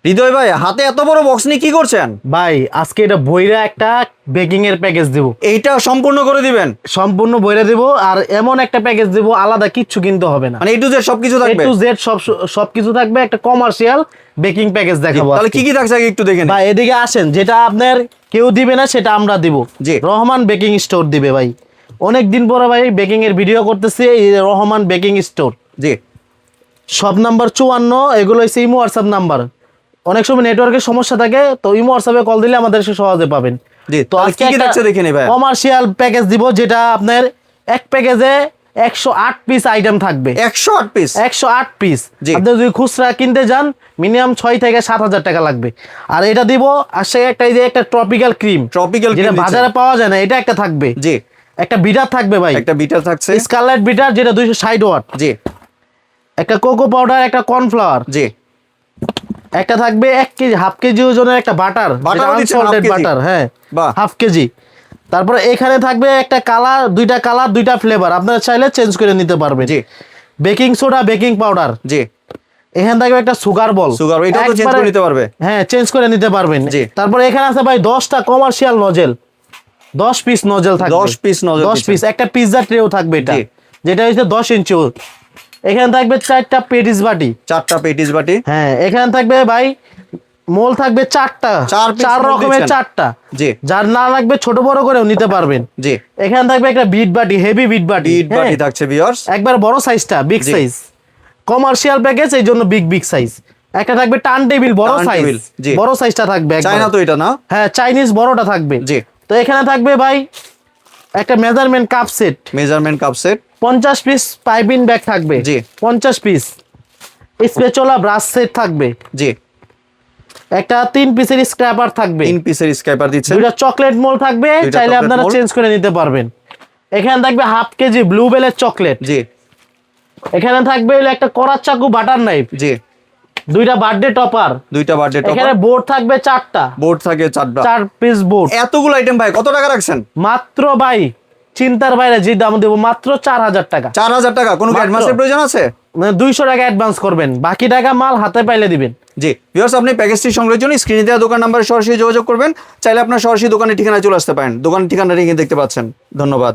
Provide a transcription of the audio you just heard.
হৃদয় ভাই, হাতে এত বড় বক্স নিয়ে কি করছেন ভাই? আজকে এটা বইরা একটা বেকিং এর প্যাকেজ দিব। এইটা সম্পূর্ণ করে দিবেন? সম্পূর্ণ বইরা দিব, আর এমন একটা প্যাকেজ দিব আলাদা কিচ্ছু কিনতে হবে না, মানে A to Z সবকিছু থাকবে? A to Z সবকিছু থাকবে। একটা কমার্শিয়াল বেকিং প্যাকেজ দেখাবো। তাহলে কি কি থাকছে আগে একটু দেখেন। ভাই এদিকে আসেন, যেটা আপনার কেউ দিবে না সেটা আমরা দিব। জি। রহমান বেকিং স্টোর দিবে ভাই। অনেক দিন পরে ভাই বেকিং এর ভিডিও করতেছি, এই রহমান বেকিং স্টোর। জি। সব নাম্বার 54, এগুলো হচ্ছে ইমো হোয়াটসঅ্যাপ নাম্বার। অনেক সময় নেটওয়ার্কের সমস্যা থাকে, তো ইমো হোয়াটসঅ্যাপে কল দিলে আমাদের সহজে পাবেন। জি, তো তাহলে আজকে কি কি থাকছে দেখে নেই ভাই। কমার্শিয়াল প্যাকেজ দিব, যেটা আপনার এক প্যাকেজে 108 পিস আইটেম থাকবে। 108 পিস? 108 পিস। জি। আপনি যদি খুচরা কিনতে যান মিনিমাম 6 থেকে 7,000 টাকা লাগবে। আর এটা দিব আসে একটা, এই যে একটা ট্রপিক্যাল ক্রিম, যেটা বাজারে পাওয়া যায় না, এটা একটা থাকবে। জি। একটা বিটার থাকবে ভাই, একটা বিটার থাকছে, স্কারলেট বিটার, যেটা 260 ওয়াট। জি। একটা কোকো পাউডার, একটা কর্নফ্লাওয়ার। জি। একটা থাকবে 1 কেজি, হাফ কেজি ওজনের একটা বাটার, আনসল্টেড বাটার। হ্যাঁ, হাফ কেজি। তারপরে এখানে থাকবে একটা কালার, দুইটা কালার, দুইটা ফ্লেভার, আপনারা চাইলে চেঞ্জ করে নিতে পারবেন। জি। Baking soda, baking powder. জি। এখানে থাকবে একটা সুগার বল, এটাও তো চেঞ্জ করে নিতে পারবে? হ্যাঁ, চেঞ্জ করে নিতে পারবেন। জি। তারপরে এখানে আছে ভাই 10টা কমার্শিয়াল নজেল, 10 পিস নজেল থাকবে। 10 পিস নজেল, 10 পিস। একটা পিৎজা ট্রেও থাকবে এটা, যেটা হচ্ছে 10 ইঞ্চি। এখানে থাকবে 4টা পেটিস বাটি, 4টা পেটিস বাটি। হ্যাঁ, এখানে থাকবে ভাই মোল থাকবে 4টা, 4 রকমের 4টা। জি। যার না লাগবে ছোট বড় করেও নিতে পারবেন। জি। এখানে থাকবে একটা বিট বাটি, হেভি বিট বাটি। বিট বাটি থাকছে ভিউয়ার্স, একবার বড় সাইজটা, বিগ সাইজ। কমার্শিয়াল প্যাকেজ, এই জন্য বিগ সাইজ। একটা থাকবে টার্ন টেবিল, বড় সাইজ, বড় সাইজটা থাকবে। চায়না তো এটা না? হ্যাঁ, চাইনিজ বড়টা থাকবে। জি। তো এখানে থাকবে ভাই একটা measurement cup set, 50 piece piping bag থাকবে। জি। 50 পিস। স্পেচুলা ব্রাশ সেট থাকবে। জি। একটা 3 পিসের স্ক্র্যাপার থাকবে। 3 পিসের স্ক্র্যাপার দিচ্ছে। দুইটা চকলেট মোল থাকবে, চাইলে আপনারা চেঞ্জ করে নিতে পারবেন। এখানে থাকবে হাফ কেজি ব্লুবেলের চকলেট। জি। এখানে থাকবে একটা করার চাকু, বাটার নাইফ। জি। দুইটা বার্থডে টপার। এখানে বোর্ড থাকবে 4টা। বোর্ড থাকে 4টা। 4 পিস বোর্ড। এতগুলো আইটেম ভাই কত টাকা রাখছেন? মাত্র ভাই চিন্তার বাইরে যে দাম দেবো, মাত্র 4,000 টাকা। 4,000 টাকা? কোনো অ্যাডভান্সের প্রয়োজন আছে? 200 টাকা অ্যাডভান্স করবেন, বাকি টাকা মাল হাতে পাইলে দিবেন। জি ভিউয়ার্স, আপনি প্যাকেজটি সংগ্রহের জন্য স্ক্রিনে দেওয়া দোকান নাম্বারে সরাসরি যোগাযোগ করবেন। চাইলে আপনার সরাসরি দোকানের ঠিকানায় চলে আসতে পারেন। দোকানের ঠিকানাটা এখানে দেখতে পাচ্ছেন। ধন্যবাদ।